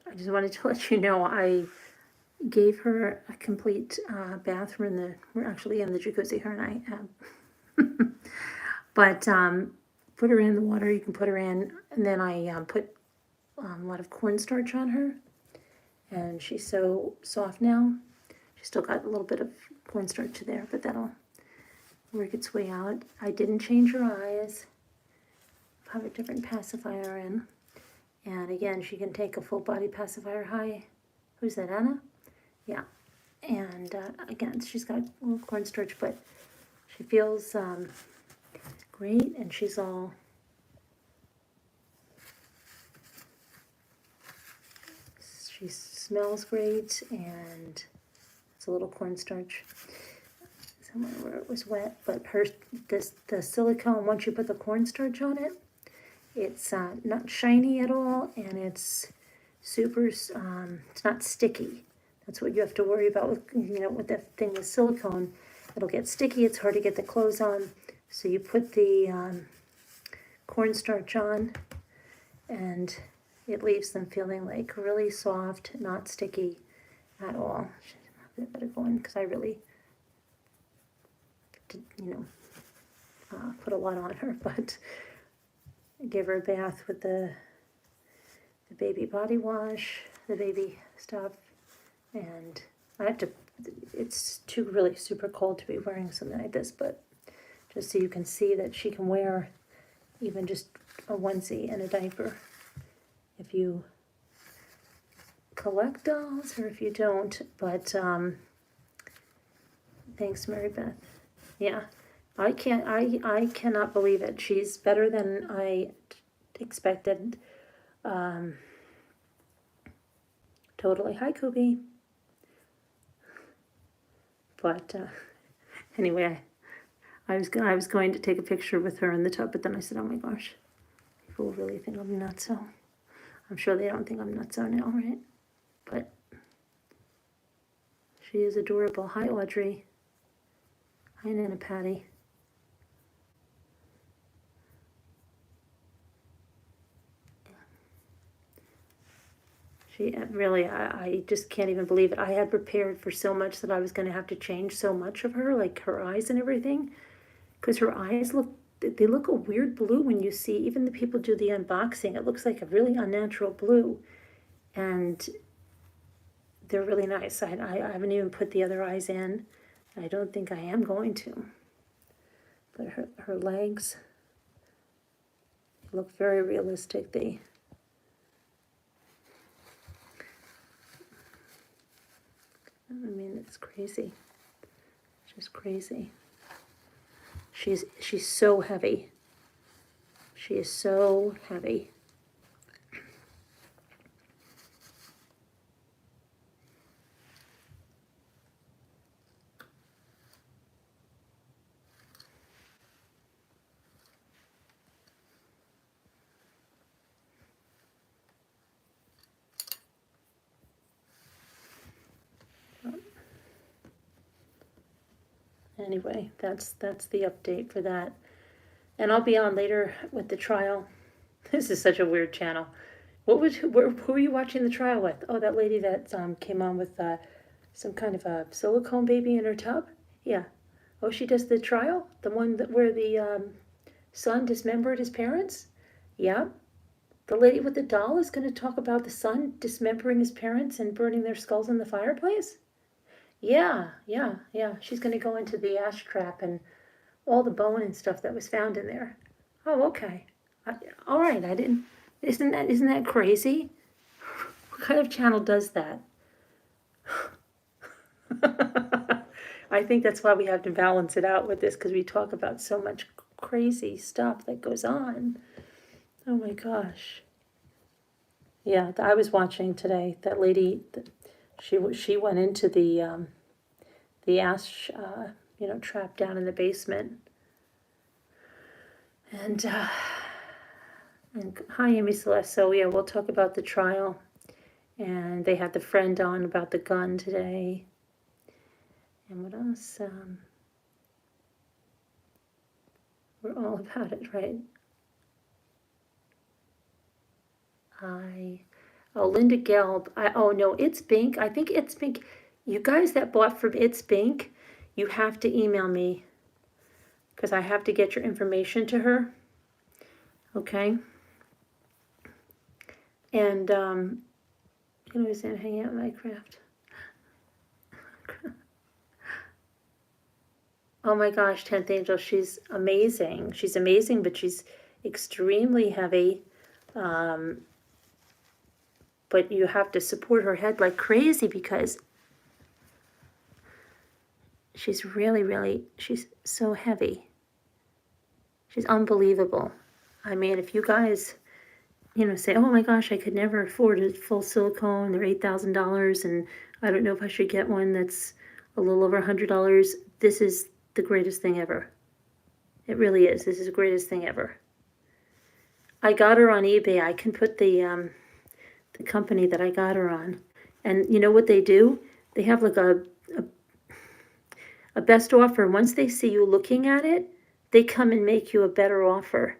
I just wanted to let you know I gave her a complete bathroom. We're actually in the jacuzzi, her and I. But put her in the water. You can put her in, and then I put a lot of cornstarch on her, and she's so soft now. She's still got a little bit of cornstarch there, but that'll work its way out. I didn't change her eyes. Have a different pacifier in. And again, she can take a full body pacifier high. Who's that, Anna? Yeah. And again, she's got a little cornstarch, but she feels great, and she smells great, and it's a little cornstarch somewhere where it was wet. But the silicone, once you put the cornstarch on it, it's not shiny at all, and it's super, it's not sticky. That's what you have to worry about with, with that thing with silicone. It'll get sticky, it's hard to get the clothes on. So you put the cornstarch on, and it leaves them feeling like really soft, not sticky at all. I better go in because I really did, put a lot on her, but give her a bath with the baby body wash, the baby stuff, and I have to, it's too really super cold to be wearing something like this, but just so you can see that she can wear even just a onesie and a diaper if you collect dolls or if you don't. But thanks, Mary Beth. Yeah, I cannot believe it. She's better than I expected. Totally. Hi, Kobe. But anyway, I was going to take a picture with her in the tub, but then I said, oh my gosh, people will really think I'm nutso. I'm sure they don't think I'm nutso now, right? But she is adorable. Hi, Audrey. Hi, Nana Patty. She really, I just can't even believe it. I had prepared for so much that I was going to have to change so much of her, like her eyes and everything, because her eyes they look a weird blue when you see, even the people do the unboxing, it looks like a really unnatural blue, and they're really nice. I haven't even put the other eyes in. I don't think I am going to. But her legs look very realistic. I mean, it's crazy. It's just crazy. She's so heavy. She is so heavy. Anyway, that's the update for that. And I'll be on later with the trial. This is such a weird channel. Who were you watching the trial with? Oh, that lady that came on with some kind of a silicone baby in her tub? Yeah. Oh, she does the trial? The one where the son dismembered his parents? Yeah. The lady with the doll is going to talk about the son dismembering his parents and burning their skulls in the fireplace? Yeah. She's going to go into the ash trap and all the bone and stuff that was found in there. Oh, okay. All right. I didn't. Isn't that crazy? What kind of channel does that? I think that's why we have to balance it out with this, because we talk about so much crazy stuff that goes on. Oh my gosh. Yeah, I was watching today. That lady, she went into the ash, trap down in the basement. And hi, Amy Celeste. So yeah, we'll talk about the trial. And they had the friend on about the gun today. And what else? We're all about it, right? Oh, Linda Gelb. Oh no, It's Bink. I think It's Bink. You guys that bought from It's Bink, you have to email me because I have to get your information to her. Okay. And you can always hang out in my craft. Oh my gosh, 10th Angel, she's amazing. She's amazing, but she's extremely heavy. Um, but you have to support her head like crazy because she's really, she's so heavy. She's unbelievable. I mean, if you guys, say, oh my gosh, I could never afford a full silicone. They're $8,000 and I don't know if I should get one that's a little over $100. This is the greatest thing ever. It really is. This is the greatest thing ever. I got her on eBay. I can put the company that I got her on. And you know what they do? They have like a best offer. Once they see you looking at it, they come and make you a better offer.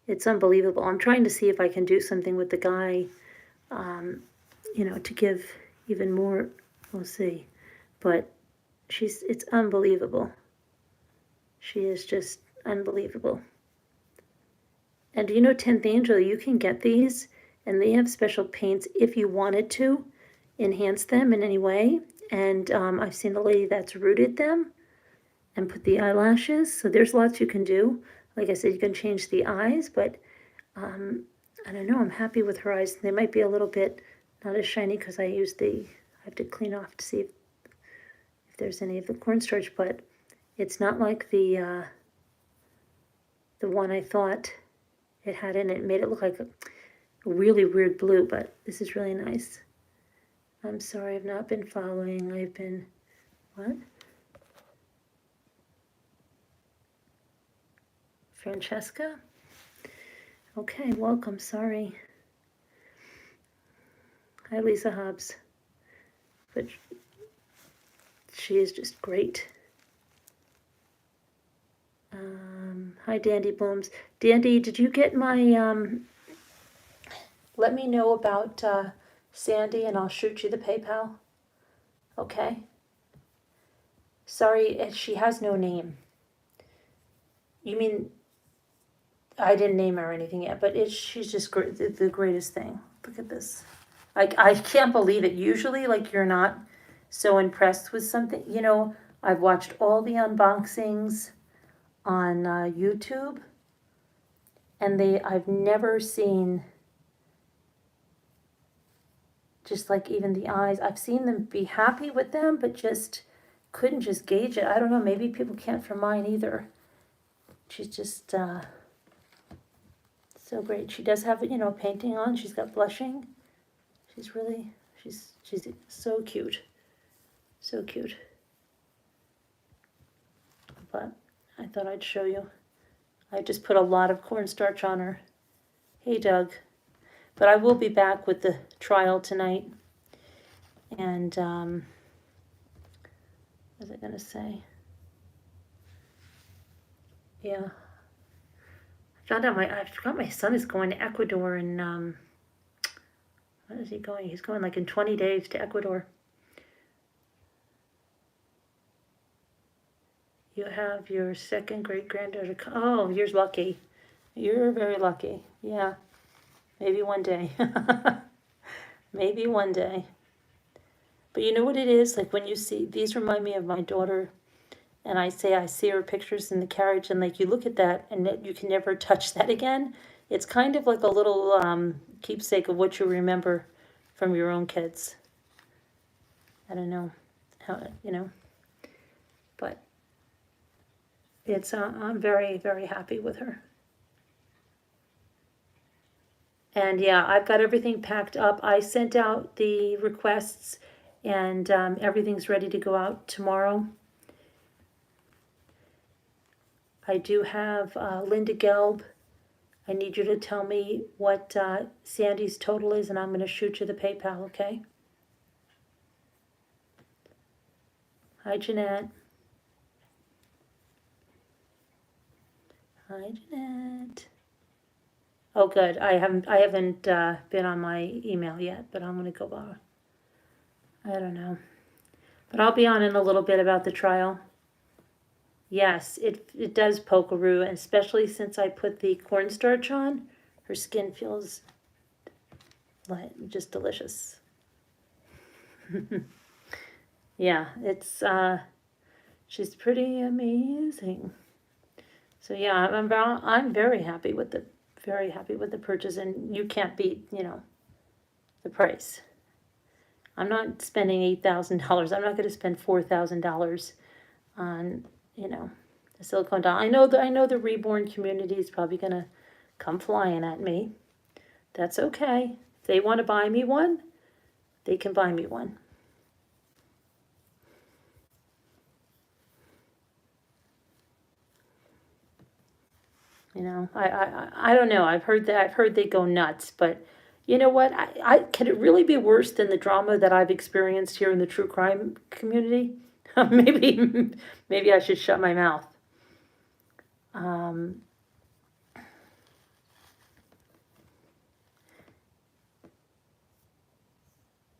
It's unbelievable. I'm trying to see if I can do something with the guy, to give even more. We'll see. But it's unbelievable. She is just unbelievable. And do you know 10th Angel, you can get these and they have special paints if you wanted to enhance them in any way. And I've seen a lady that's rooted them and put the eyelashes. So there's lots you can do. Like I said, you can change the eyes, but I don't know. I'm happy with her eyes. They might be a little bit not as shiny because I have to clean off to see if there's any of the cornstarch, but it's not like the one I thought it had in it. It made it look like a really weird blue, but this is really nice. I'm sorry, I've not been following. I've been, what? Francesca? Okay, welcome, sorry. Hi, Lisa Hobbs. But she is just great. Hi, Dandy Blooms. Dandy, did you get my, let me know about Sandy and I'll shoot you the PayPal. Okay? Sorry, she has no name. You mean, I didn't name her or anything yet, but she's just great, the greatest thing. Look at this. I can't believe it. Usually, like, you're not so impressed with something. I've watched all the unboxings on YouTube, and I've never seen just like even the eyes. I've seen them be happy with them, but just couldn't just gauge it. I don't know. Maybe people can't for mine either. She's just so great. She does have painting on. She's got blushing. She's so cute. So cute. But I thought I'd show you. I just put a lot of cornstarch on her. Hey, Doug. But I will be back with the trial tonight. And, what was I going to say? Yeah. I forgot my son is going to Ecuador in, when is he going? He's going like in 20 days to Ecuador. You have your second great granddaughter. Oh, you're lucky. You're very lucky. Yeah. Maybe one day. Maybe one day. But you know what it is? Like when you see, these remind me of my daughter. And I see her pictures in the carriage and like you look at that and you can never touch that again. It's kind of like a little keepsake of what you remember from your own kids. I don't know how, but it's, I'm very, very happy with her. And yeah, I've got everything packed up. I sent out the requests and everything's ready to go out tomorrow. I do have Linda Gelb. I need you to tell me what Sandy's total is and I'm going to shoot you the PayPal, okay? Hi, Jeanette. Hi, Jeanette. Oh, good. I haven't been on my email yet, but I'm gonna go by. I don't know. But I'll be on in a little bit about the trial. Yes, it does poke a root, and especially since I put the cornstarch on, her skin feels like just delicious. Yeah, it's she's pretty amazing. So yeah, I'm very happy with the purchase, and you can't beat, the price. I'm not spending $8,000. I'm not going to spend $4,000 on, a silicone doll. I know the reborn community is probably going to come flying at me. That's okay. If they want to buy me one, they can buy me one. I don't know. I've heard they go nuts, but you know what? Can it really be worse than the drama that I've experienced here in the true crime community? Maybe I should shut my mouth. Um,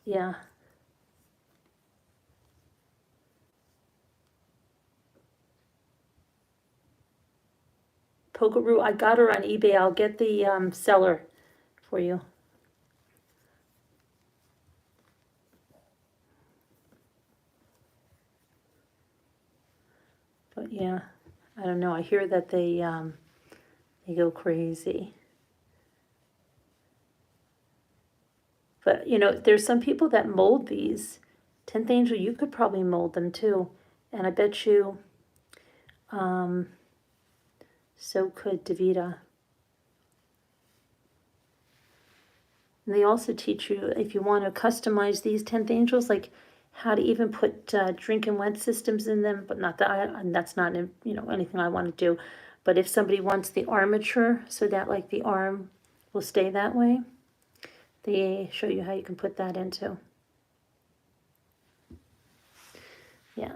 yeah, Pokeroo. I got her on eBay. I'll get the seller for you. But yeah, I don't know. I hear that they go crazy. But there's some people that mold these. 10th Angel, you could probably mold them too. And I bet you um, so could Davita. And they also teach you, if you want to customize these 10th Angels, like how to even put drink and wet systems in them, but not that that's not anything I want to do. But if somebody wants the armature so that like the arm will stay that way, they show you how you can put that into. Yeah.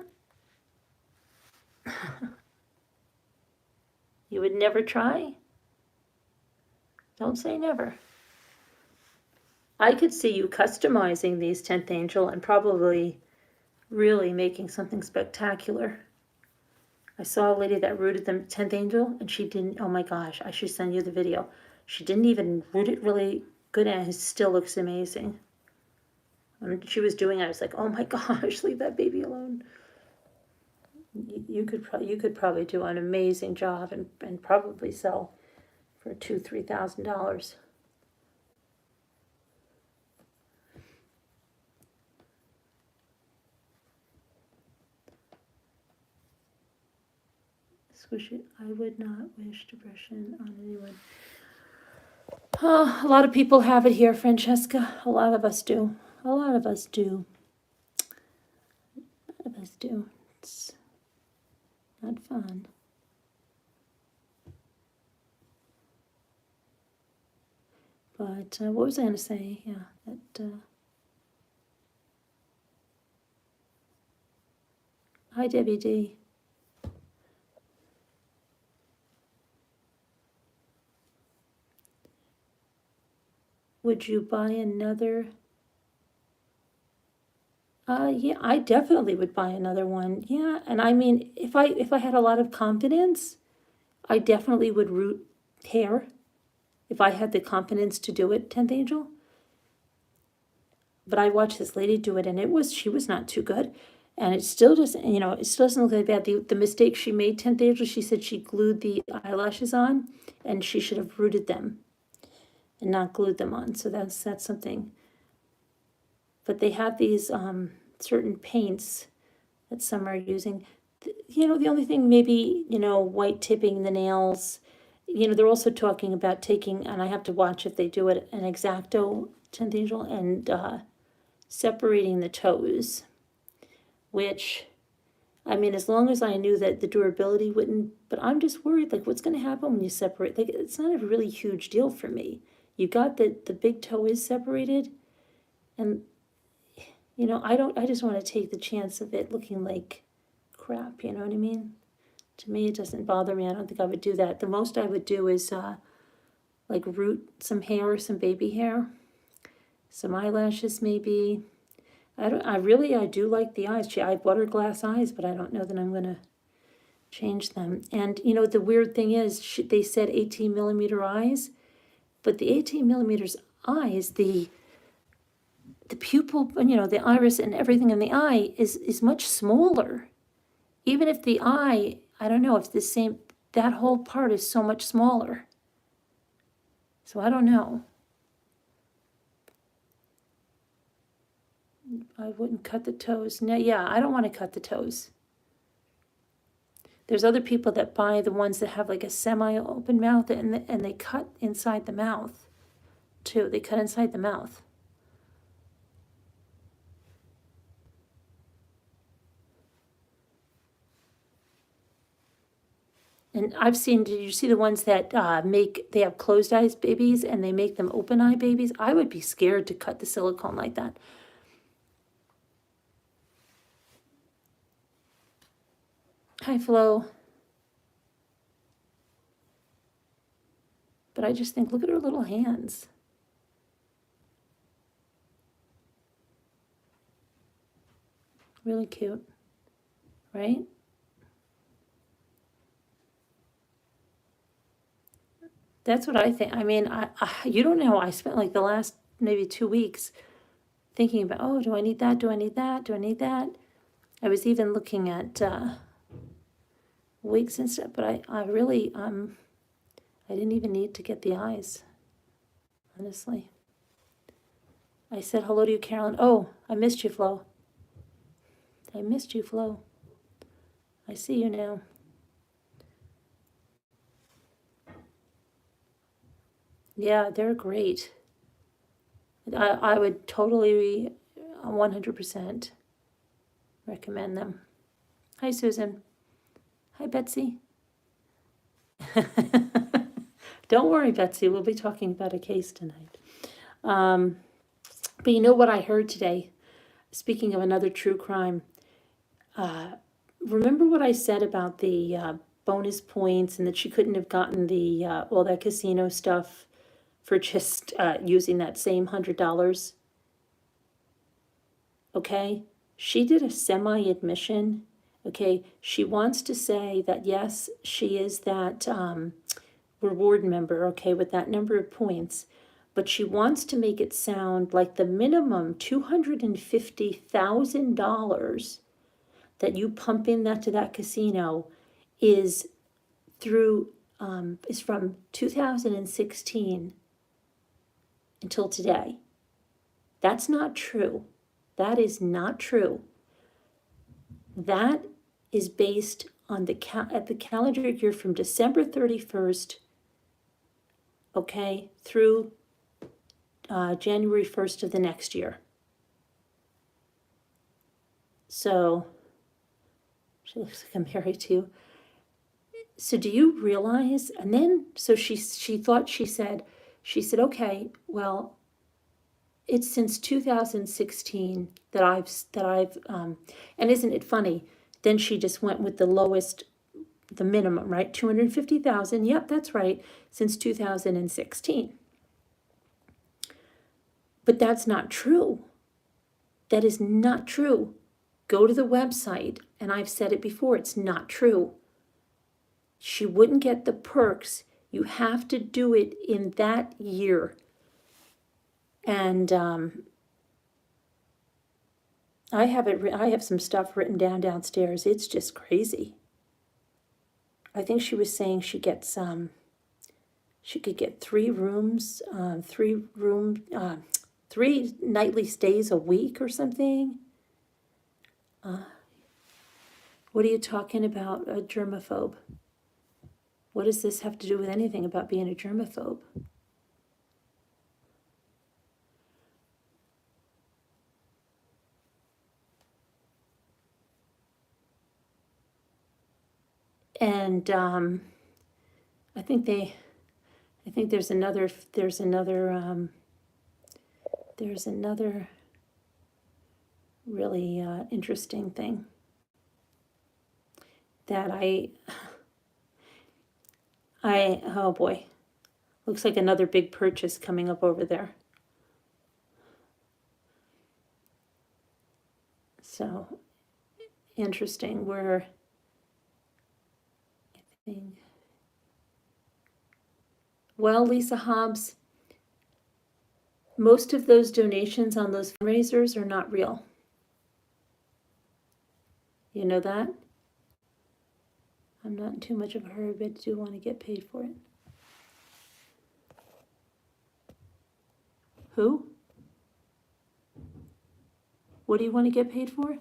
You would never try? Don't say never. I could see you customizing these 10th Angel and probably really making something spectacular. I saw a lady that rooted the 10th Angel and she didn't, oh my gosh, I should send you the video. She didn't even root it really good and it still looks amazing. When she was doing it, I was like, oh my gosh, leave that baby alone. You could probably do an amazing job and probably sell for $2,000-3,000. Squish it. I would not wish depression on anyone. Oh, a lot of people have it here, Francesca. A lot of us do. A lot of us do. A lot of us do. It's not fun. But what was I going to say? Yeah, that. Hi, Debbie D. Would you buy another? Yeah, I definitely would buy another one. Yeah, and I mean, if I had a lot of confidence, I definitely would root hair. If I had the confidence to do it, 10th Angel. But I watched this lady do it, and she was not too good, and it still doesn't, it still doesn't look like bad. The mistake she made, 10th Angel, she said she glued the eyelashes on, and she should have rooted them, and not glued them on. So that's something. But they have these certain paints that some are using. The only thing maybe, white tipping the nails. They're also talking about taking, and I have to watch if they do it, an X-Acto 10th Angel, and separating the toes, which, I mean, as long as I knew that the durability wouldn't, but I'm just worried, like, what's going to happen when you separate? Like, it's not a really huge deal for me. You got the big toe is separated, and, I just want to take the chance of it looking like crap, you know what I mean? To me, it doesn't bother me. I don't think I would do that. The most I would do is like root some hair, some baby hair, some eyelashes maybe. I do like the eyes. I have water glass eyes, but I don't know that I'm gonna change them. And you know, the weird thing is, they said 18 millimeter eyes, but the 18 millimeters eyes, the pupil, you know, the iris and everything in the eye is much smaller. Even if the eye, I don't know if the same, that whole part is so much smaller. So I don't know. I wouldn't cut the toes. No, yeah, I don't want to cut the toes. There's other people that buy the ones that have like a semi-open mouth, and they cut inside the mouth too. They cut inside the mouth. And I've seen, did you see the ones that they have closed eyes babies and they make them open eye babies? I would be scared to cut the silicone like that. Hi, Flo. But I just think, look at her little hands. Really cute, right? That's what I think. I mean, you don't know. I spent like the last maybe 2 weeks thinking about, oh, do I need that? Do I need that? Do I need that? I was even looking at wigs and stuff, but I really, I didn't even need to get the eyes, honestly. I said hello to you, Carolyn. Oh, I missed you, Flo. I missed you, Flo. I see you now. Yeah, they're great. I would totally 100% recommend them. Hi, Susan. Hi, Betsy. Don't worry, Betsy. We'll be talking about a case tonight. But you know what I heard today? Speaking of another true crime, remember what I said about the bonus points and that she couldn't have gotten the all that casino stuff for just using that same $100? Okay, she did a semi-admission. Okay, she wants to say that yes, she is that reward member, okay, with that number of points, but she wants to make it sound like the minimum $250,000 that you pump in that to that casino is through is from 2016 until today. That's not true. That is not true. That is based on the calendar year from December 31st, okay, through January 1st of the next year. So, she looks like I'm married to you. So do you realize? And then, so she thought, she said, okay, well, it's since 2016 that I've and isn't it funny? Then she just went with the lowest, the minimum, right? 250,000. Yep, that's right. Since 2016. But that's not true. That is not true. Go to the website, and I've said it before, it's not true. She wouldn't get the perks. You have to do it in that year. And I have some stuff written down downstairs. It's just crazy. I think she was saying she gets she could get 3 rooms, 3 nightly stays a week or something. What are you talking about, a germaphobe? What does this have to do with anything about being a germaphobe? And I think there's another really interesting thing that oh boy, Looks like another big purchase coming up over there. So interesting. Well, Lisa Hobbs, most of those donations on those fundraisers are not real. You know that? I'm not in too much of a hurry, but I do want to get paid for it. Who? What do you want to get paid for?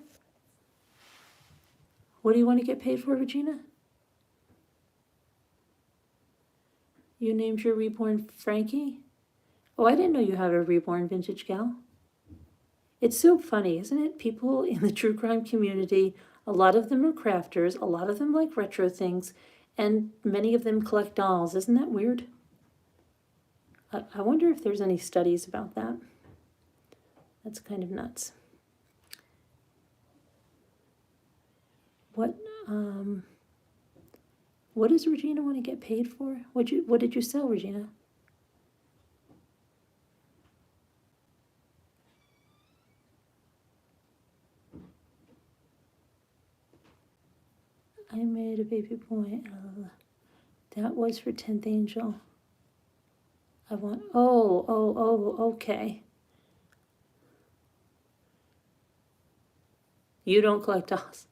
What do you want to get paid for, Regina? You named your reborn Frankie? Oh, I didn't know you had a reborn vintage gal. It's so funny, isn't it? People in the true crime community, a lot of them are crafters, a lot of them like retro things, and many of them collect dolls. Isn't that weird? I wonder if there's any studies about that. That's kind of nuts. What does Regina want to get paid for? What did you sell, Regina? I made a baby boy. That was for 10th Angel. I want, okay. You don't collect dolls.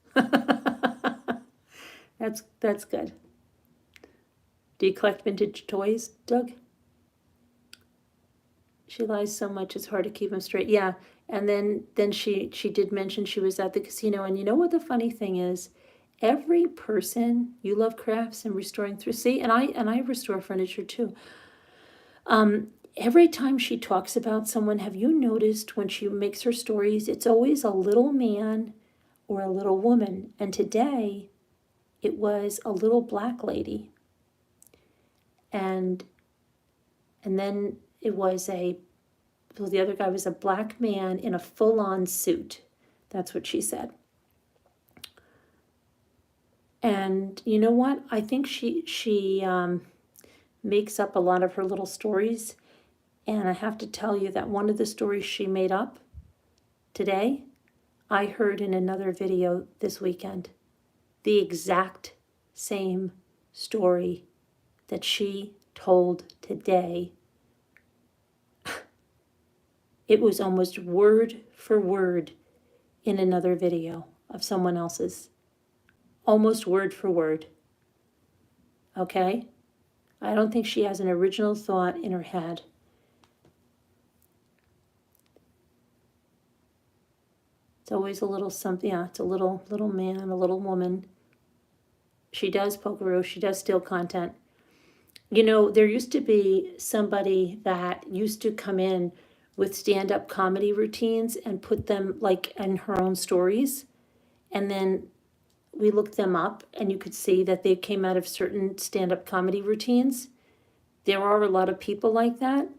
That's good. Do you collect vintage toys, Doug? She lies so much it's hard to keep them straight. Yeah, and then she did mention she was at the casino, and you know what the funny thing is? Every person, you love crafts and restoring through, see, and I restore furniture too. Every time she talks about someone, have you noticed when she makes her stories, it's always a little man or a little woman. And today it was a little black lady. And then it was the other guy was a black man in a full-on suit. That's what she said. And you know what? I think she makes up a lot of her little stories. And I have to tell you that one of the stories she made up today, I heard in another video this weekend. The exact same story that she told today. It was almost word for word in another video of someone else's. Almost word for word. Okay? I don't think she has an original thought in her head. It's always a little something, yeah, it's a little man, a little woman. She does pokeroo, she does steal content. You know, there used to be somebody that used to come in with stand-up comedy routines and put them like in her own stories. And then we looked them up and you could see that they came out of certain stand-up comedy routines. There are a lot of people like that,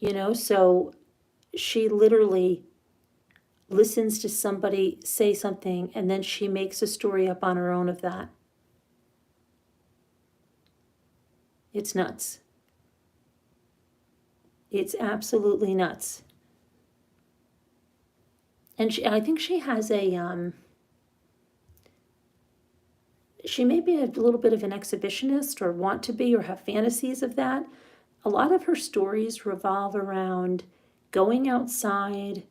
you know, so she literally listens to somebody say something and then she makes a story up on her own of that. It's nuts. It's absolutely nuts. And I think she has she may be a little bit of an exhibitionist or want to be or have fantasies of that. A lot of her stories revolve around going outside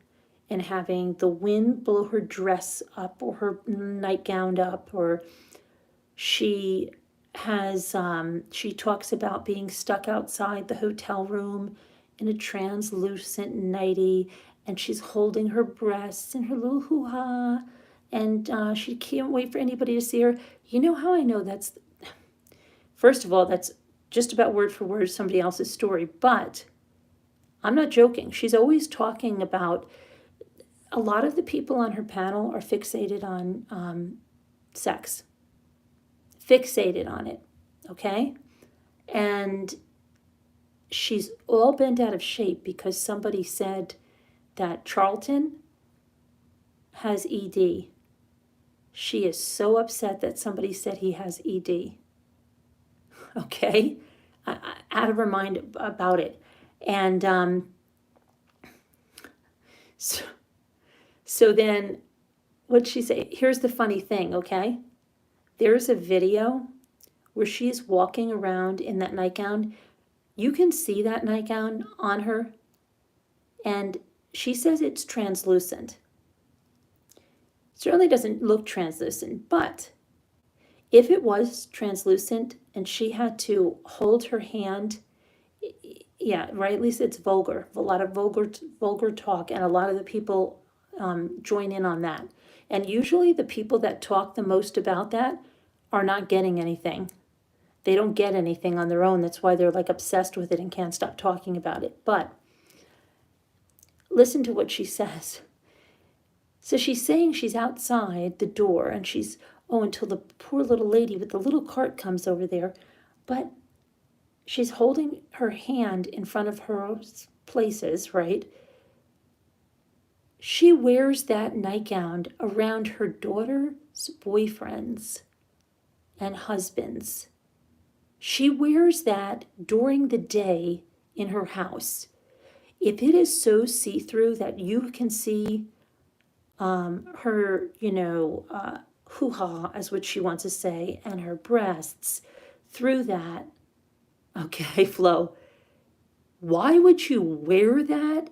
and having the wind blow her dress up or her nightgown up, or she talks about being stuck outside the hotel room in a translucent nightie, and she's holding her breasts and her little hoo-ha, and she can't wait for anybody to see her. You know how I know that's, first of all, that's just about word for word somebody else's story, but I'm not joking. She's always talking about, a lot of the people on her panel are fixated on sex. Fixated on it, okay? And she's all bent out of shape because somebody said that Charlton has ED. She is so upset that somebody said he has ED. Okay? out of her mind about it. And so then what'd she say? Here's the funny thing, okay? There's a video where she's walking around in that nightgown. You can see that nightgown on her, and she says it's translucent. Certainly doesn't look translucent, but if it was translucent and she had to hold her hand, yeah, right, at least it's vulgar, a lot of vulgar talk, and a lot of the people join in on that. And usually the people that talk the most about that are not getting anything. They don't get anything on their own. That's why they're like obsessed with it and can't stop talking about it. But listen to what she says. So she's saying she's outside the door and she's, oh, until the poor little lady with the little cart comes over there. But she's holding her hand in front of her places, right? She wears that nightgown around her daughter's boyfriends and husbands. She wears that during the day in her house. If it is so see-through that you can see her, hoo-ha, as what she wants to say, and her breasts through that, okay, Flo, why would you wear that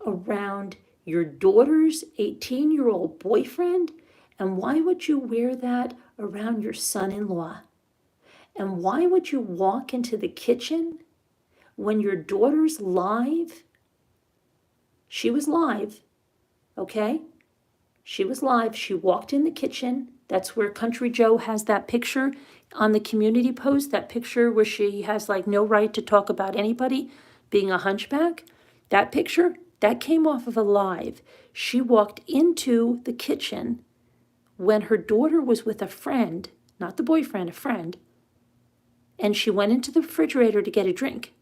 around your daughter's 18-year-old boyfriend? And why would you wear that around your son-in-law? And why would you walk into the kitchen when your daughter's live? She was live, okay? She was live. She walked in the kitchen. That's where Country Joe has that picture on the community post, that picture where she has like no right to talk about anybody being a hunchback. That picture, that came off of a live. She walked into the kitchen when her daughter was with a friend, not the boyfriend, a friend, and she went into the refrigerator to get a drink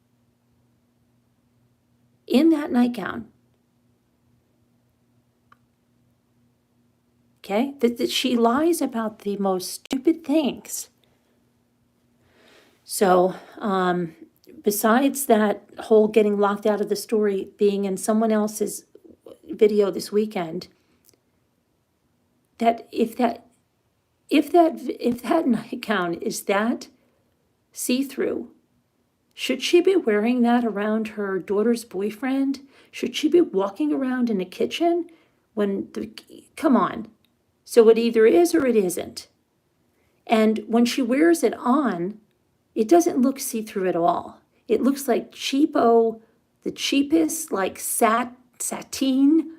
in that nightgown. Okay, that she lies about the most stupid things. So, besides that whole getting locked out of the story being in someone else's video this weekend, that if that nightgown is that see-through, should she be wearing that around her daughter's boyfriend? Should she be walking around in a kitchen come on. So it either is or it isn't. And when she wears it on, it doesn't look see-through at all. It looks like the cheapest, like sateen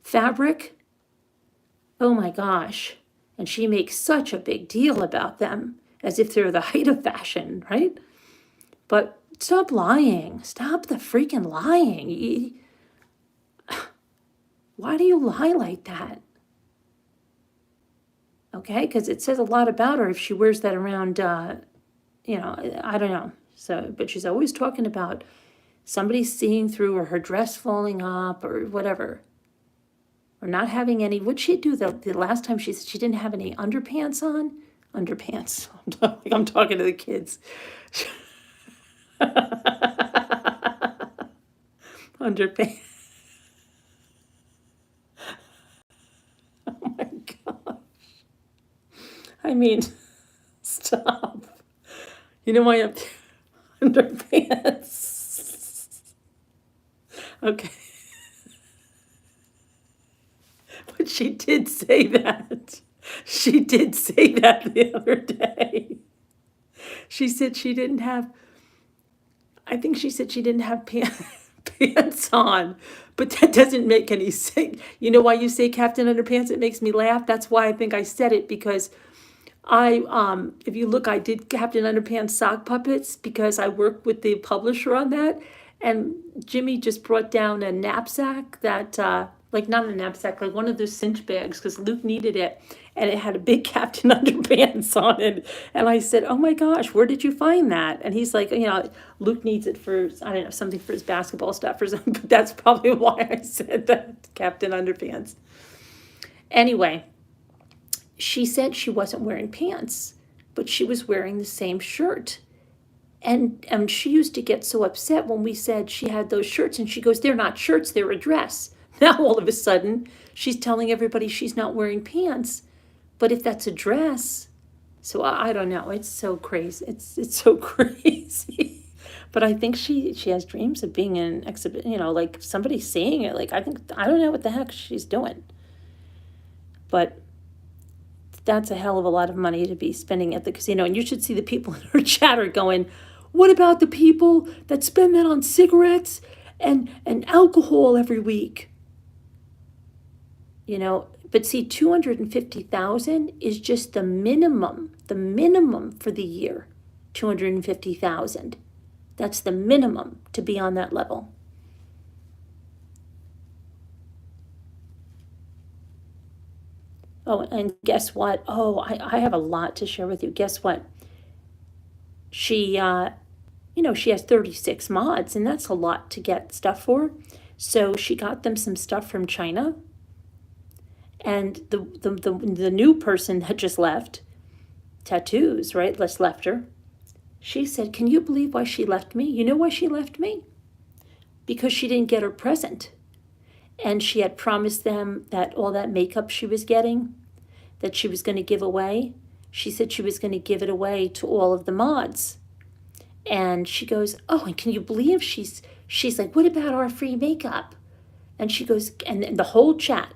fabric. Oh my gosh. And she makes such a big deal about them, as if they're the height of fashion, right? But stop lying. Stop the freaking lying. Why do you lie like that? Okay, because it says a lot about her if she wears that around, I don't know. So, but she's always talking about somebody seeing through or her dress falling up or whatever. Or not having any, what'd she do the last time she said she didn't have any underpants on? Underpants. I'm talking to the kids. Underpants. Oh my gosh. I mean, stop. You know why I'm underpants? Okay. But she did say that. She did say that the other day. She said she didn't have, I think she said she didn't have pants on, but that doesn't make any sense. You know why you say Captain Underpants? It makes me laugh. That's why I think I said it, because if you look, I did Captain Underpants sock puppets because I worked with the publisher on that. And Jimmy just brought down a knapsack that, like not a knapsack, like one of those cinch bags, because Luke needed it. And it had a big Captain Underpants on it. And I said, oh my gosh, where did you find that? And he's like, Luke needs it for, I don't know, something for his basketball stuff or something. But that's probably why I said that, Captain Underpants. Anyway, she said she wasn't wearing pants, but she was wearing the same shirt. And she used to get so upset when we said she had those shirts, and she goes, they're not shirts, they're a dress. Now all of a sudden, she's telling everybody she's not wearing pants. But if that's a dress, so I don't know. It's so crazy. It's so crazy. But I think she has dreams of being in an exhibit, like somebody seeing it. Like I don't know what the heck she's doing. But that's a hell of a lot of money to be spending at the casino. And you should see the people in her chat are going, what about the people that spend that on cigarettes and alcohol every week? But see, 250,000 is just the minimum for the year. 250,000. That's the minimum to be on that level. Oh, and guess what? Oh, I have a lot to share with you. Guess what? She, she has 36 mods, and that's a lot to get stuff for. So she got them some stuff from China. And the new person that just left, tattoos, right? Just left her. She said, can you believe why she left me? You know why she left me? Because she didn't get her present. And she had promised them that all that makeup she was getting, that she was going to give away. She said she was going to give it away to all of the mods. And she goes, oh, and can you believe she's like, what about our free makeup? And she goes, and the whole chat,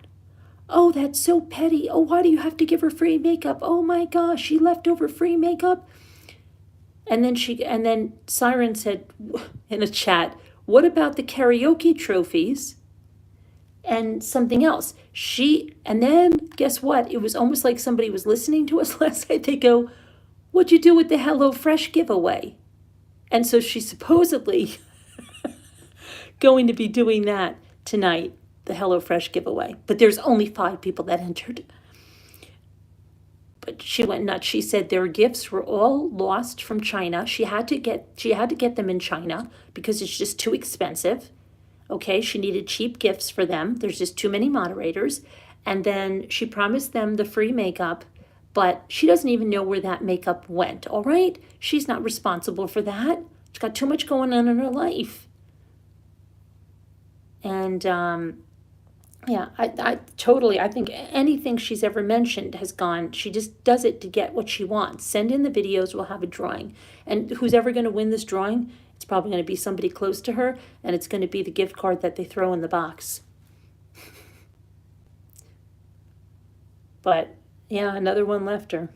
oh, that's so petty. Oh, why do you have to give her free makeup? Oh my gosh, she left over free makeup. And then Siren said in a chat, what about the karaoke trophies and something else? And then guess what? It was almost like somebody was listening to us last night. They go, what'd you do with the HelloFresh giveaway? And so she's supposedly going to be doing that tonight, the HelloFresh giveaway. But there's only 5 people that entered. But she went nuts. She said their gifts were all lost from China. She had to get them in China because it's just too expensive. Okay, she needed cheap gifts for them. There's just too many moderators. And then she promised them the free makeup, but she doesn't even know where that makeup went, all right? She's not responsible for that. She's got too much going on in her life. And yeah, I totally, I think anything she's ever mentioned has gone, she just does it to get what she wants. Send in the videos, we'll have a drawing. And who's ever going to win this drawing, it's probably going to be somebody close to her, and it's going to be the gift card that they throw in the box. But yeah, another one left her.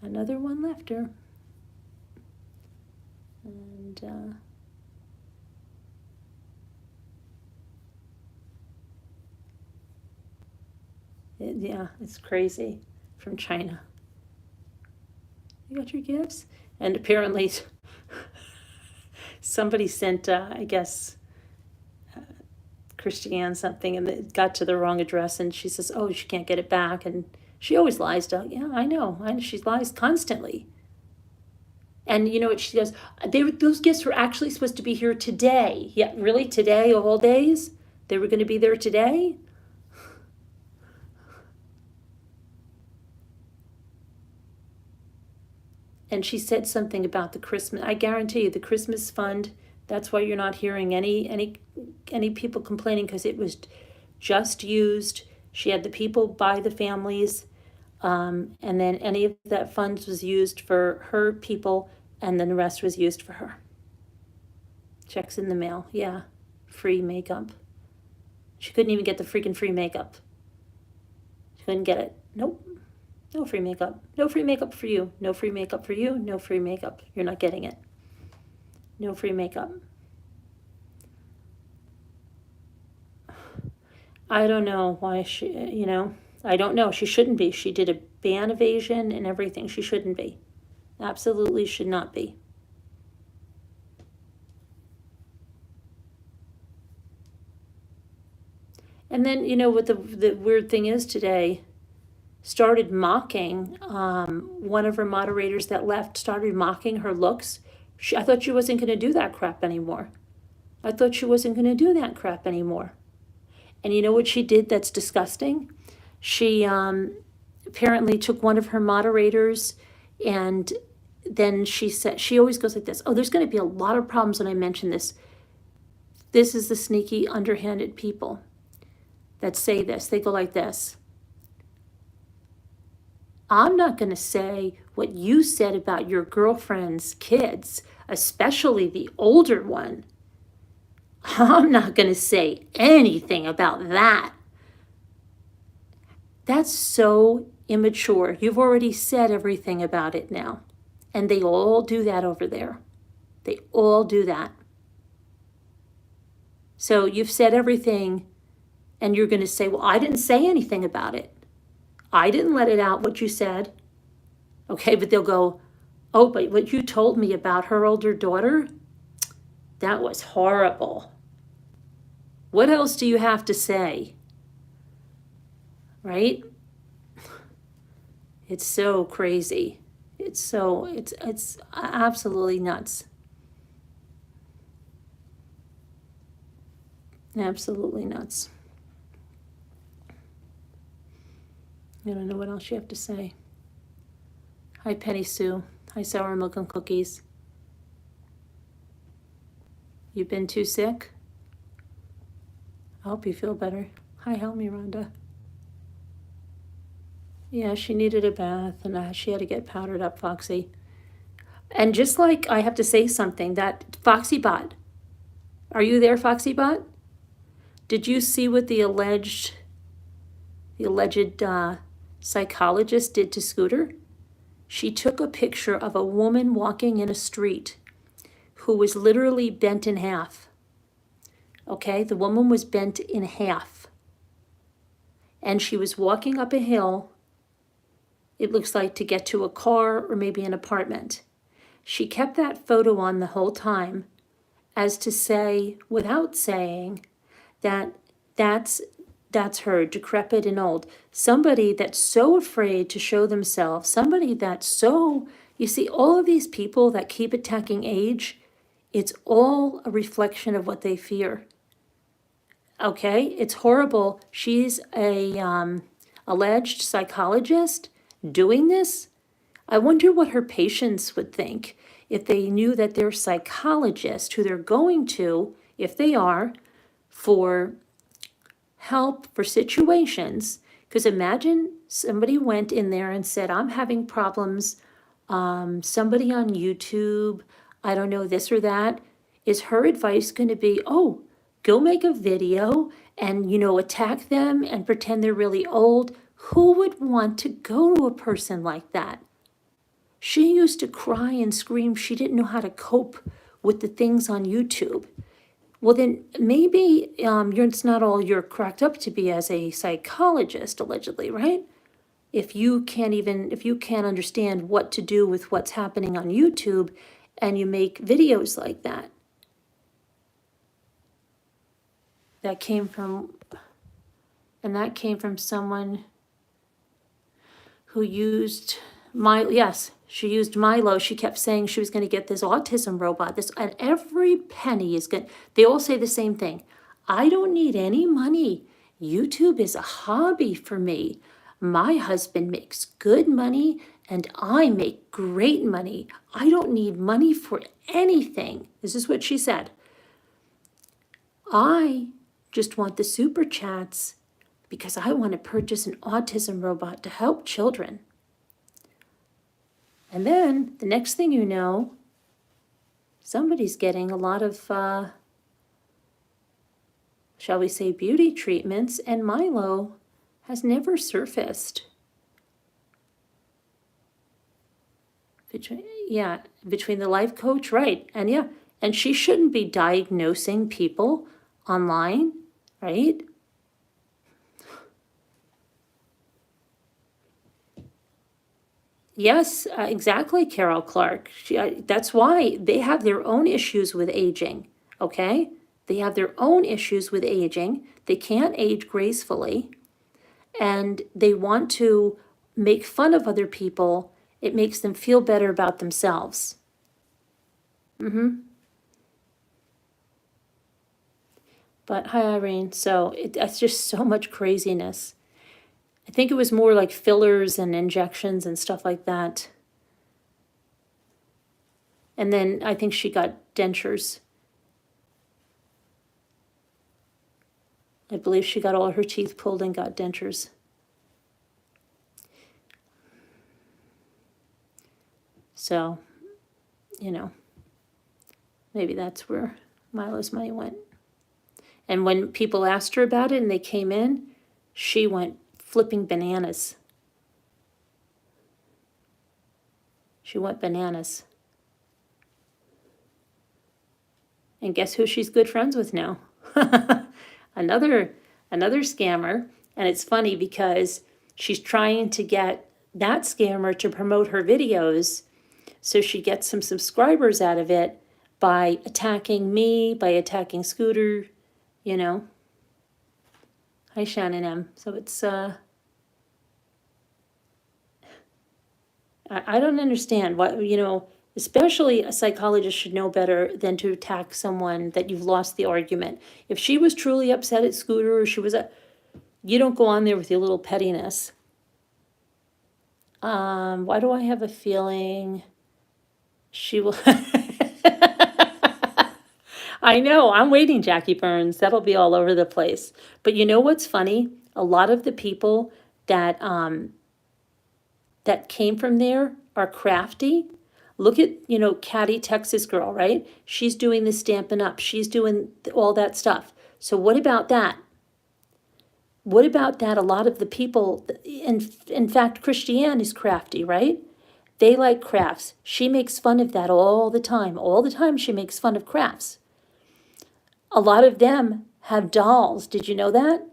Another one left her. And yeah, it's crazy. From China. You got your gifts? And apparently somebody sent, I guess, Christiane something, and it got to the wrong address, and she says, oh, she can't get it back. And she always lies to, yeah, I know, she lies constantly. And you know what she does? Those gifts were actually supposed to be here today. Yeah, really, today of all days? They were going to be there today? And she said something about the Christmas. I guarantee you, the Christmas fund. That's why you're not hearing any people complaining, because it was just used. She had the people buy the families, and then any of that funds was used for her people, and then the rest was used for her. Checks in the mail, yeah. Free makeup. She couldn't even get the freaking free makeup. She couldn't get it. Nope. No free makeup. No free makeup for you. No free makeup for you. No free makeup. You're not getting it. No free makeup. I don't know why she, I don't know. She shouldn't be. She did a ban evasion and everything. She shouldn't be. Absolutely should not be. And then, what the weird thing is today, started mocking, one of her moderators that left started mocking her looks. I thought she wasn't going to do that crap anymore. I thought she wasn't going to do that crap anymore. And you know what she did that's disgusting? She apparently took one of her moderators, and then she said, she always goes like this, oh, there's going to be a lot of problems when I mention this. This is the sneaky, underhanded people that say this. They go like this. I'm not going to say what you said about your girlfriend's kids, especially the older one. I'm not going to say anything about that. That's so immature. You've already said everything about it now. And they all do that over there. They all do that. So you've said everything, and you're going to say, well, I didn't say anything about it. I didn't let it out what you said. Okay, but they'll go, oh, but what you told me about her older daughter, that was horrible. What else do you have to say? Right? It's so crazy. It's absolutely nuts. Absolutely nuts. I don't know what else you have to say. Hi, Penny Sue. Hi, Sour Milk and Cookies. You been too sick? I hope you feel better. Hi, help me, Rhonda. Yeah, she needed a bath, and she had to get powdered up, Foxy. And just like I have to say something, that Foxy Bot, are you there, Foxy Bot? Did you see what the alleged psychologist did to Scooter? She took a picture of a woman walking in a street who was literally bent in half. Okay, the woman was bent in half. And she was walking up a hill, it looks like, to get to a car or maybe an apartment. She kept that photo on the whole time as to say, without saying, that that's her, decrepit and old. Somebody that's so afraid to show themselves, somebody that's so, you see, all of these people that keep attacking age, it's all a reflection of what they fear. Okay, it's horrible. She's a alleged psychologist doing this. I wonder what her patients would think if they knew that their psychologist, who they're going to, if they are, for help for situations. Because imagine somebody went in there and said, I'm having problems, somebody on YouTube, I don't know, this or that. Is her advice going to be, oh, go make a video and, attack them and pretend they're really old? Who would want to go to a person like that? She used to cry and scream. She didn't know how to cope with the things on YouTube. Well, then maybe it's not all you're cracked up to be as a psychologist, allegedly, right? If you can't understand what to do with what's happening on YouTube and you make videos like that. That came from someone who used she used Milo. She kept saying she was going to get this autism robot, and every penny is good. They all say the same thing. I don't need any money. YouTube is a hobby for me. My husband makes good money and I make great money. I don't need money for anything. This is what she said. I just want the super chats because I want to purchase an autism robot to help children. And then the next thing you know, somebody's getting a lot of, shall we say, beauty treatments, and Milo has never surfaced. Between the life coach, right, and she shouldn't be diagnosing people online, right? Yes, exactly, Carol Clark. That's why they have their own issues with aging, okay? They have their own issues with aging. They can't age gracefully, and they want to make fun of other people. It makes them feel better about themselves. But hi, Irene. So that's just so much craziness. I think it was more like fillers and injections and stuff like that. And then I think she got dentures. I believe she got all her teeth pulled and got dentures. So, you know, maybe that's where Milo's money went. And when people asked her about it and they came in, she went flipping bananas. She went bananas. And guess who she's good friends with now? Another scammer. And it's funny because she's trying to get that scammer to promote her videos so she gets some subscribers out of it by attacking me, by attacking Scooter, you know. Hi, Shannon M. So it's, I don't understand what, you know, especially a psychologist should know better than to attack someone that you've lost the argument. If she was truly upset at Scooter or she was you don't go on there with your little pettiness. Why do I have a feeling she will? I know, I'm waiting, Jackie Burns. That'll be all over the place. But you know what's funny? A lot of the people that that came from there are crafty. Look at, you know, Caddy, Texas girl, right? She's doing the Stampin' Up. She's doing all that stuff. So what about that? What about that? A lot of the people, in fact, Christiane is crafty, right? They like crafts. She makes fun of that all the time. All the time she makes fun of crafts. A lot of them have dolls. Did you know that?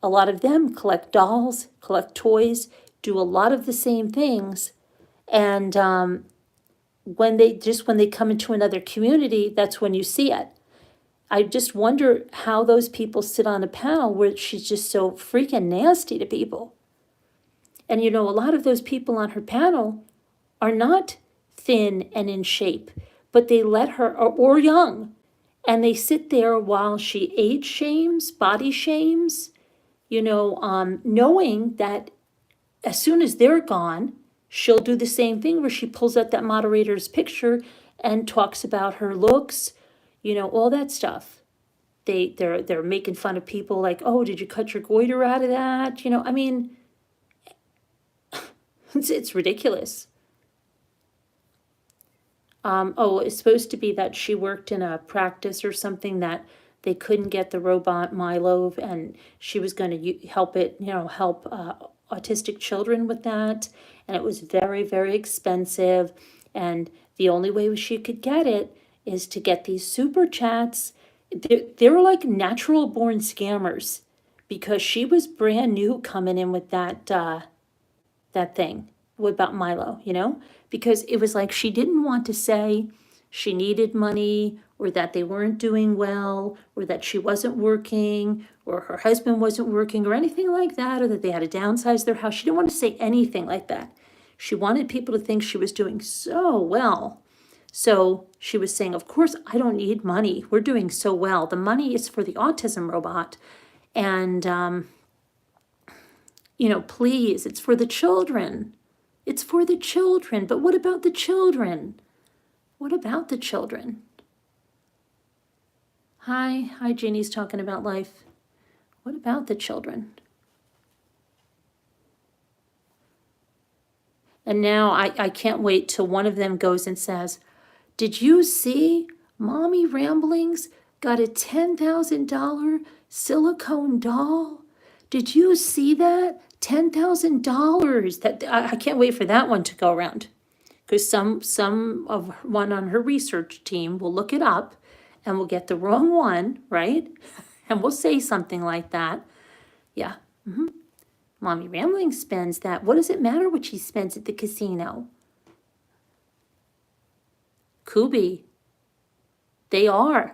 A lot of them collect dolls, collect toys, do a lot of the same things. And when they come into another community, that's when you see it. I just wonder how those people sit on a panel where she's just so freaking nasty to people. And you know, a lot of those people on her panel are not thin and in shape, but they let her, or young, and they sit there while she age shames, body shames, you know, knowing that as soon as they're gone, she'll do the same thing where she pulls out that moderator's picture and talks about her looks, you know, all that stuff. They're making fun of people like, oh, did you cut your goiter out of that? You know, I mean, it's ridiculous. Oh, it's supposed to be that she worked in a practice or something that they couldn't get the robot Milo, and she was going to help it, you know, help autistic children with that. And it was very, very expensive. And the only way she could get it is to get these super chats. They were like natural born scammers because she was brand new coming in with that thing about Milo, you know, because it was like she didn't want to say she needed money or that they weren't doing well or that she wasn't working or her husband wasn't working or anything like that, or that they had to downsize their house. She didn't want to say anything like that. She wanted people to think she was doing so well. So she was saying, of course, I don't need money. We're doing so well. The money is for the autism robot. And, you know, please, it's for the children. It's for the children. But what about the children? What about the children? Hi, Jeannie's talking about life. What about the children? And now I can't wait till one of them goes and says, did you see Mommy Ramblings got a $10,000 silicone doll? Did you see that? $10,000. That I can't wait for that one to go around. Because some of one on her research team will look it up and will get the wrong one, right? And we'll say something like that. Yeah. Mommy Rambling spends that. What does it matter what she spends at the casino? Kubi. They are.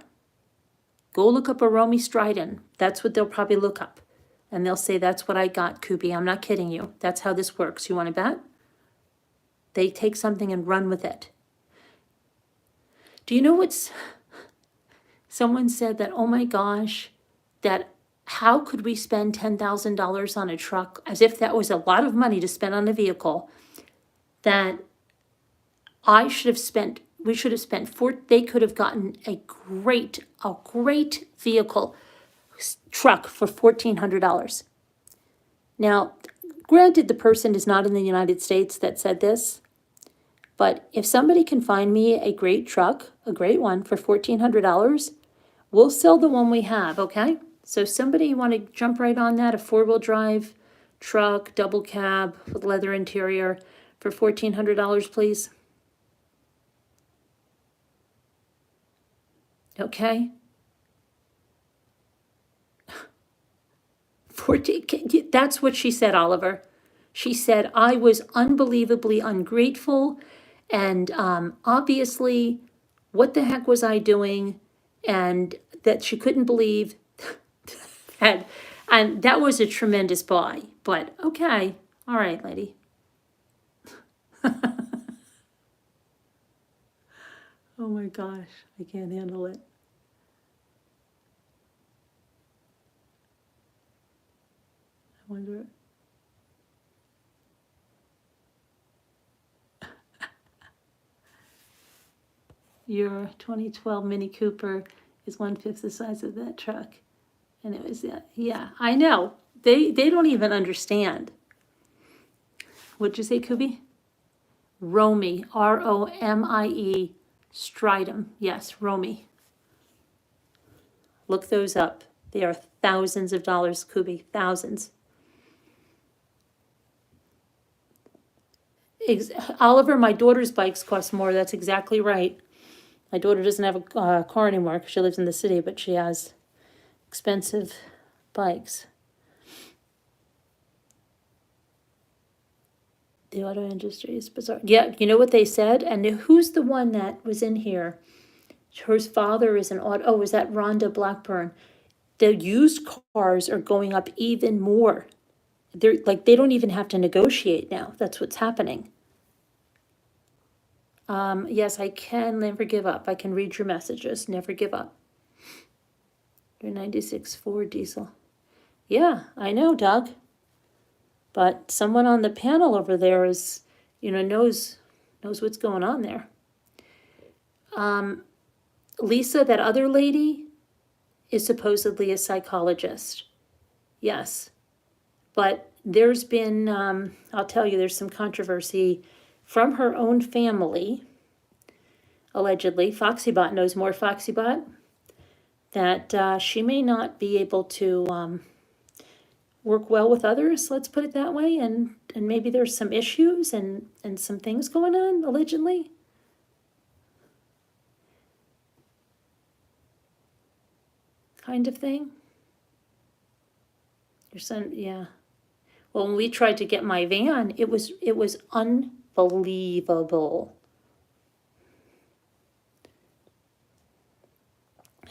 Go look up a Romy Stridon. That's what they'll probably look up. And they'll say, that's what I got, Kubi. I'm not kidding you. That's how this works. You want to bet? They take something and run with it. Do you know what's... Someone said that, oh my gosh, that how could we spend $10,000 on a truck, as if that was a lot of money to spend on a vehicle, that I should have spent we should have spent they could have gotten a great vehicle truck for $1,400. Now, granted, the person is not in the United States that said this, but if somebody can find me a great truck, a great one for $1,400, we'll sell the one we have, okay? So somebody want to jump right on that, a 4-wheel drive truck, double cab with leather interior for $1,400, please? Okay. 14, that's what she said, Oliver. She said, I was unbelievably ungrateful, and obviously, what the heck was I doing? And that she couldn't believe that, and that was a tremendous buy. But okay, all right, lady. Oh my gosh, I can't handle it. I wonder. Your 2012 Mini Cooper is 1/5 the size of that truck. And it was, yeah, I know. They don't even understand. What'd you say, Kubi? Romy, Romie, Stridum. Yes, Romy. Look those up. They are thousands of dollars, Kubi, thousands. Oliver, my daughter's bikes cost more. That's exactly right. My daughter doesn't have a car anymore because she lives in the city, but she has expensive bikes. The auto industry is bizarre. Yeah, you know what they said? And who's the one that was in here? Her father is an auto. Oh, is that Rhonda Blackburn? The used cars are going up even more. They're like, they don't even have to negotiate now. That's what's happening. Yes, I can never give up. I can read your messages. Never give up. Your 96 Ford diesel. Yeah, I know, Doug. But someone on the panel over there is, knows what's going on there. Lisa, that other lady, is supposedly a psychologist. Yes. But there's been, I'll tell you, there's some controversy from her own family, allegedly. Foxybot knows more, Foxybot, that she may not be able to work well with others, let's put it that way, and maybe there's some issues and some things going on, allegedly. Kind of thing. Your son, yeah. Well, when we tried to get my van, it was unbelievable.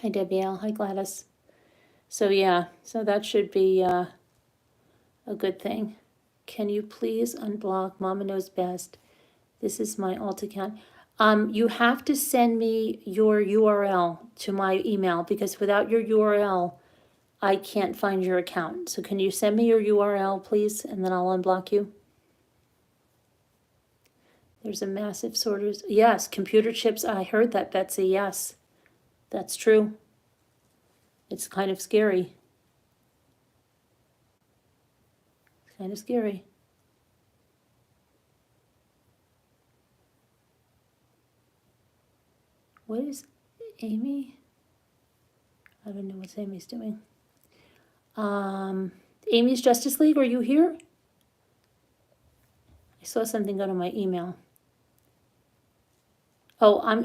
Hi, Debbie L. Hi, Gladys. So yeah, so that should be a good thing. Can you please unblock? Mama knows best. This is my alt account. You have to send me your URL to my email, because without your URL, I can't find your account. So can you send me your URL, please, and then I'll unblock you? There's a massive sorters. Yes, computer chips. I heard that, Betsy. Yes, that's true. It's kind of scary. It's kind of scary. What is Amy? I don't know what Amy's doing. Amy's Justice League, are you here? I saw something go to my email. Oh, I'm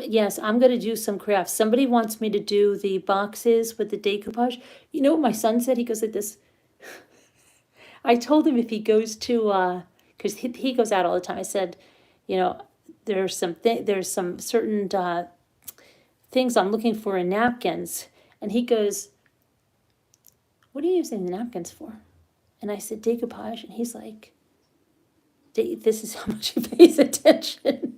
gonna do some crafts. Somebody wants me to do the boxes with the decoupage. You know what my son said? He goes like this. I told him if he goes to, because he goes out all the time. I said, there's some certain things I'm looking for in napkins. And he goes, what are you using the napkins for? And I said, decoupage. And he's like, this is how much he pays attention.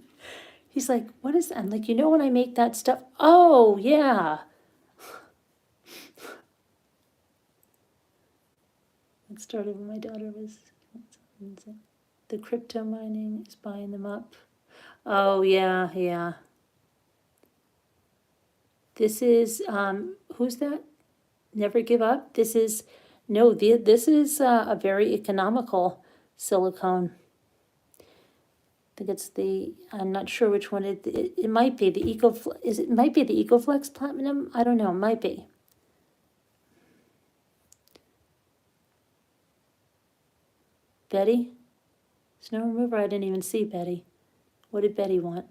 He's like, what is that? I'm like, when I make that stuff? Oh, yeah. It started when my daughter was, the crypto mining is buying them up. Oh, yeah. This is, who's that? Never Give Up? This is, no, this is a very economical silicone. I think it's I'm not sure which one it might be the might be the EcoFlex Platinum? I don't know, it might be. Betty? Snow remover? I didn't even see Betty. What did Betty want?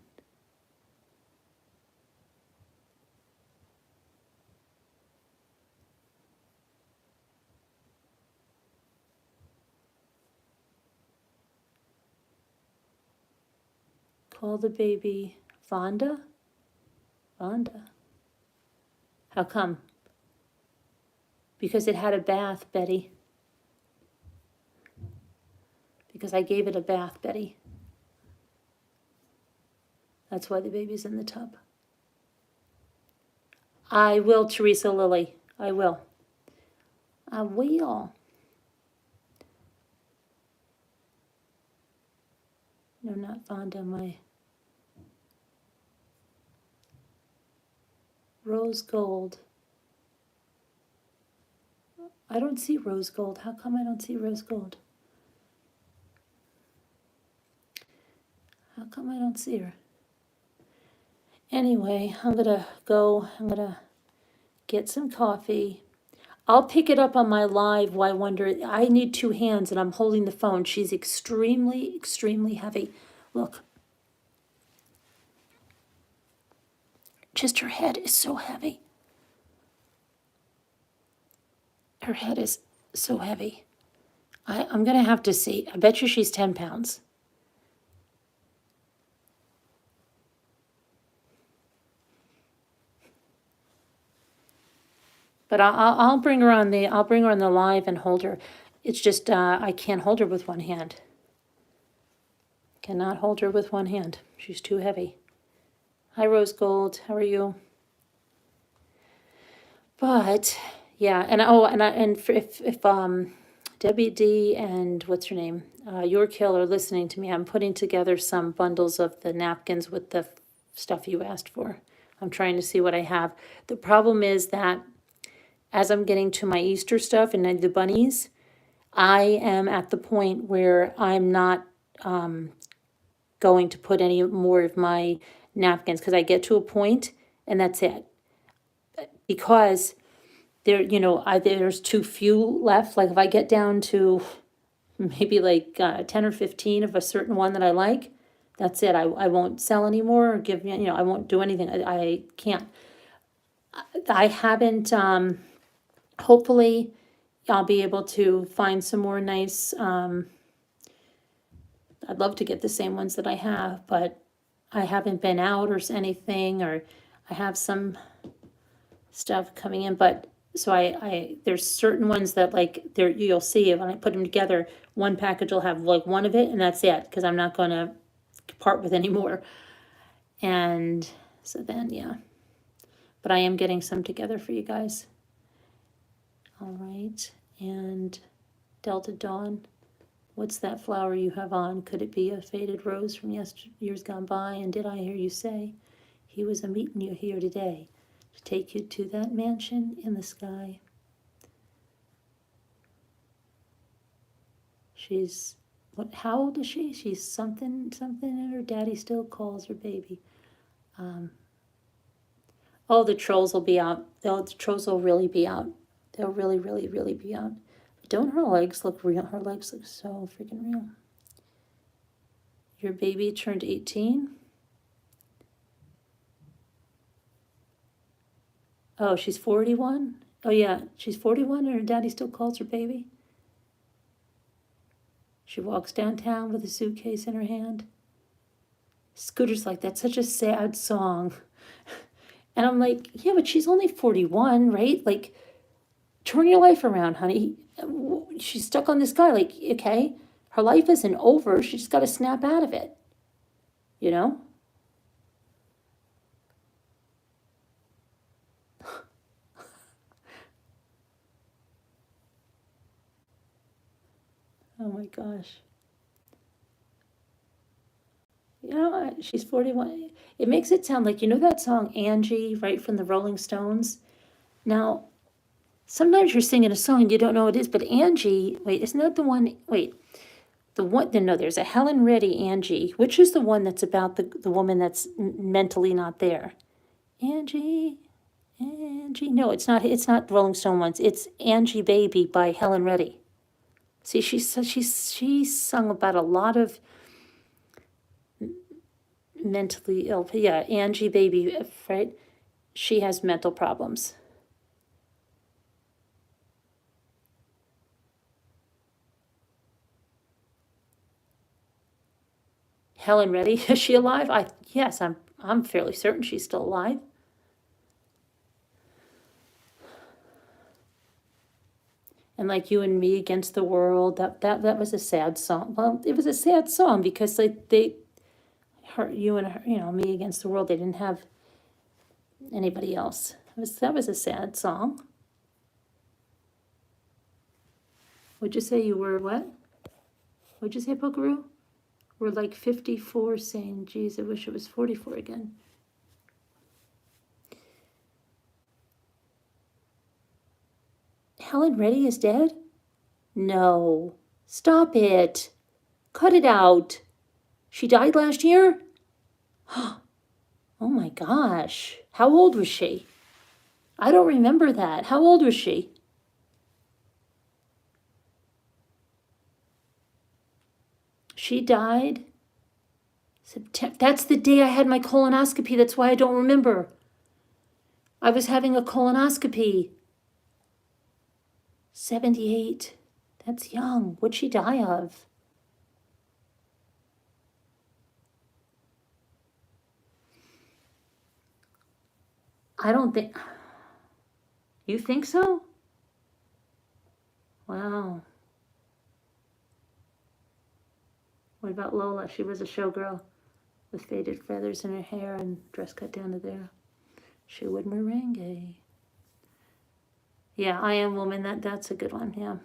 Call the baby Vonda? Vonda. How come? Because it had a bath, Betty. Because I gave it a bath, Betty. That's why the baby's in the tub. I will, Teresa Lilly. I will. I will. No, not Vonda, my rose gold. I don't see rose gold. How come I don't see rose gold? How come I don't see her? Anyway, I'm gonna go. I'm gonna get some coffee. I'll pick it up on my live. Why wonder? I need two hands and I'm holding the phone. She's extremely, extremely heavy. Look. Just her head is so heavy. Her head is so heavy. I'm going to have to see. I bet you she's 10 pounds. But I'll bring her on the live and hold her. It's just I can't hold her with one hand. Cannot hold her with one hand. She's too heavy. Hi, Rose Gold. How are you? But yeah, and if Debbie D and what's her name, Yorkill are listening to me, I'm putting together some bundles of the napkins with the stuff you asked for. I'm trying to see what I have. The problem is that as I'm getting to my Easter stuff and the bunnies, I am at the point where I'm not going to put any more of my napkins because I get to a point and that's it. Because there's too few left. Like if I get down to maybe like 10 or 15 of a certain one that I like, that's it. I won't sell anymore or give me, I won't do anything. I can't. I haven't, hopefully I'll be able to find some more nice, I'd love to get the same ones that I have, but I haven't been out or anything, or I have some stuff coming in, but so I there's certain ones that like there you'll see when I put them together, one package will have like one of it and that's it, because I'm not gonna part with any more. And so then yeah. But I am getting some together for you guys. All right. And Delta Dawn, what's that flower you have on? Could it be a faded rose from years gone by? And did I hear you say he was a meeting you here today to take you to that mansion in the sky? She's, how old is she? She's something, and her daddy still calls her baby. Oh, the trolls will be out. The trolls will really be out. They'll really, really, really be out. Don't her legs look real? Her legs look so freaking real. Your baby turned 18? Oh, she's 41? Oh, yeah, she's 41 and her daddy still calls her baby? She walks downtown with a suitcase in her hand. Scooter's like, that's such a sad song. And I'm like, yeah, but she's only 41, right? Like, turn your life around, honey. She's stuck on this guy. Like, okay, her life isn't over. She just got to snap out of it. You know? Oh my gosh. she's 41. It makes it sound like, you know that song Angie, right, from the Rolling Stones? Now, sometimes you're singing a song you don't know what it is, but Angie, wait, isn't that the one? Wait, the one, no, there's a Helen Reddy Angie, which is the one that's about the woman that's mentally not there. Angie, Angie. No, it's not Rolling Stone ones. It's Angie Baby by Helen Reddy. See, she sung about a lot of mentally ill. Yeah, Angie Baby, right? She has mental problems. Helen Reddy, is she alive? Yes, I'm fairly certain she's still alive. And like You and Me Against the World, that was a sad song. Well, it was a sad song because Me Against the World, they didn't have anybody else. That was a sad song. Would you say you were what? What'd you say, Pokeroo? We're like 54 saying, geez, I wish it was 44 again. Helen Reddy is dead? No. Stop it. Cut it out. She died last year? Oh my gosh. How old was she? I don't remember that. How old was she? She died September. That's the day I had my colonoscopy. That's why I don't remember. I was having a colonoscopy. 78. That's young. What'd she die of? I don't think. You think so? Wow. What about Lola? She was a showgirl with faded feathers in her hair and dress cut down to there. She would merengue. Yeah, I Am Woman. That's a good one. Yeah.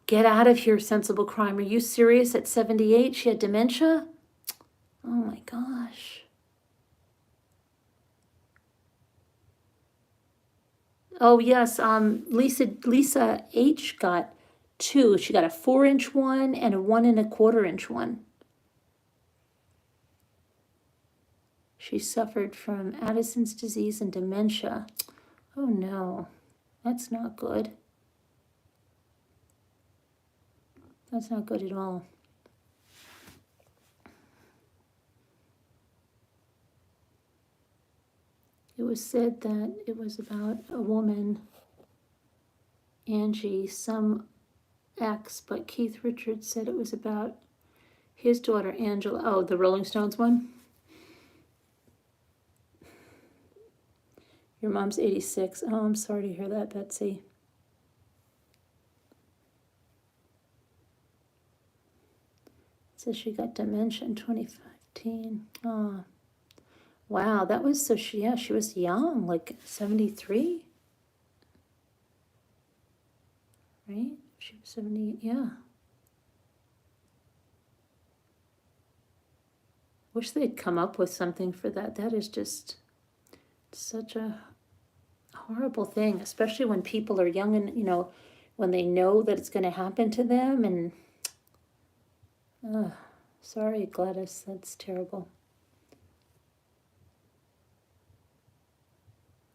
Get out of here, Sensible Crime. Are you serious? At 78, she had dementia? Oh my gosh. Oh yes, Lisa H got two. She got a 4-inch one and a 1.25-inch one. She suffered from Addison's disease and dementia. Oh no, that's not good. That's not good at all. It was said that it was about a woman, Angie, some ex, but Keith Richards said it was about his daughter, Angela. Oh, the Rolling Stones one? Your mom's 86. Oh, I'm sorry to hear that, Betsy. It says she got dementia in 2015. Oh, wow, that was so she was young, like 73, right? She was 70, yeah. Wish they'd come up with something for that. That is just such a horrible thing, especially when people are young and, when they know that it's going to happen to them. And sorry, Gladys, that's terrible.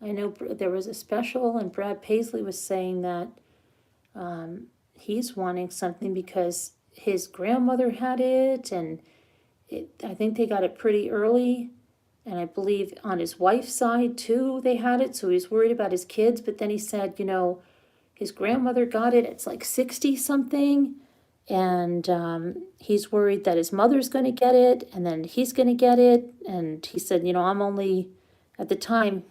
I know there was a special, and Brad Paisley was saying that he's wanting something because his grandmother had it, and I think they got it pretty early. And I believe on his wife's side too, they had it. So he's worried about his kids. But then he said, his grandmother got it. It's like 60 something. And he's worried that his mother's going to get it. And then he's going to get it. And he said, I'm only, at the time,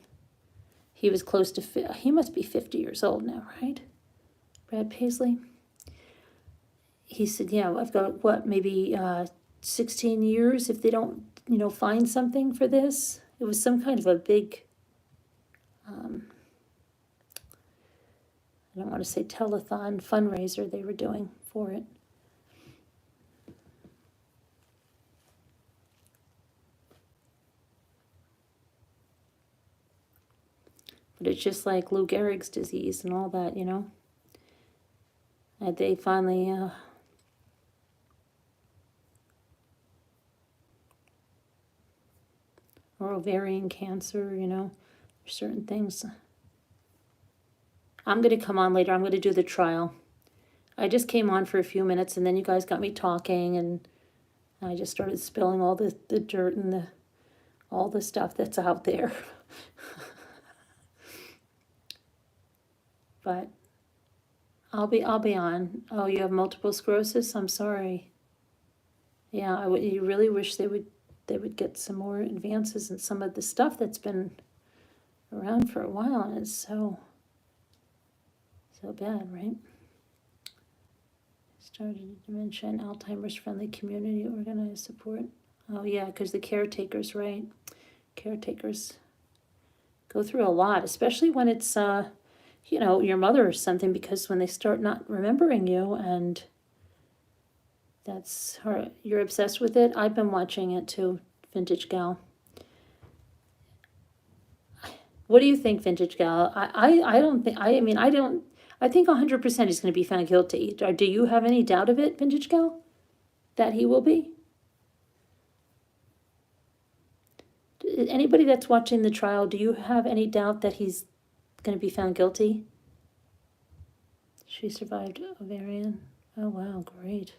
he was close to, he must be 50 years old now, right? Brad Paisley. He said, I've got, maybe 16 years if they don't, find something for this. It was some kind of a big, I don't want to say telethon, fundraiser they were doing for it. But it's just like Lou Gehrig's disease and all that, you know. And they finally, or ovarian cancer, you know, certain things. I'm going to come on later. I'm going to do the trial. I just came on for a few minutes and then you guys got me talking and I just started spilling all the dirt and all the stuff that's out there. But I'll be on. Oh, you have multiple sclerosis? I'm sorry. Yeah, you really wish they would get some more advances in some of the stuff that's been around for a while, and it's so bad, right? Started dementia and Alzheimer's friendly community organized support. Oh yeah, because the caretakers, right? Caretakers go through a lot, especially when it's you know, your mother or something, because when they start not remembering you and that's her, you're obsessed with it. I've been watching it too, Vintage Gal. What do you think, Vintage Gal? I don't think, I mean, I think 100% he's going to be found guilty. Do you have any doubt of it, Vintage Gal? That he will be? Anybody that's watching the trial, do you have any doubt that he's going to be found guilty? She survived ovarian. Oh, wow, great.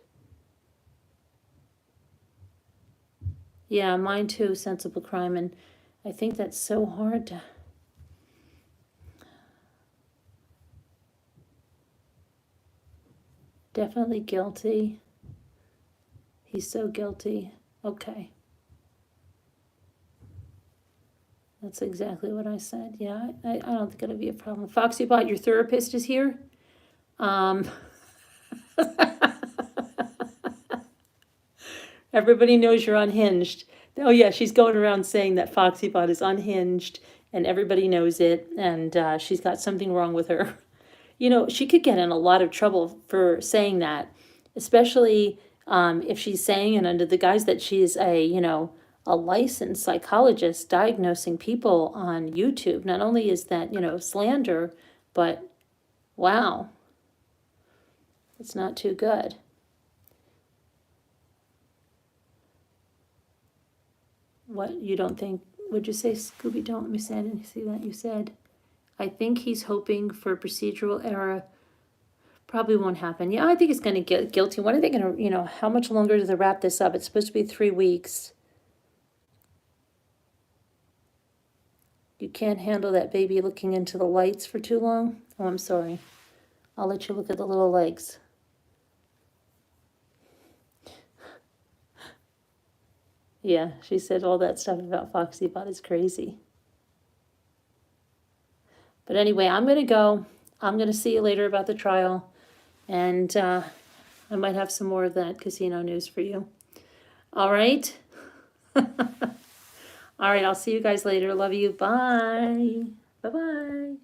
Yeah, mine too, sensible crime. And I think that's so hard to... Definitely guilty. He's so guilty. Okay. That's exactly what I said. Yeah, I don't think it'll be a problem. Foxybot, your therapist is here. Everybody knows you're unhinged. Oh yeah, she's going around saying that Foxybot is unhinged and everybody knows it and she's got something wrong with her. You know, she could get in a lot of trouble for saying that, especially if she's saying it under the guise that she's a, you know, a licensed psychologist diagnosing people on YouTube. Not only is that, you know, slander, but wow, it's not too good. What, you don't think, would you say, Scooby? Don't let me say, I didn't see that you said. I think he's hoping for procedural error. Probably won't happen. Yeah, I think it's going to get guilty. When are they going to, you know, how much longer do they wrap this up? It's supposed to be 3 weeks. You can't handle that baby looking into the lights for too long? Oh, I'm sorry. I'll let you look at the little legs. Yeah, she said all that stuff about Foxybot is crazy. But anyway, I'm going to go. I'm going to see you later about the trial. And I might have some more of that casino news for you. All right? All right, I'll see you guys later. Love you. Bye. Bye-bye.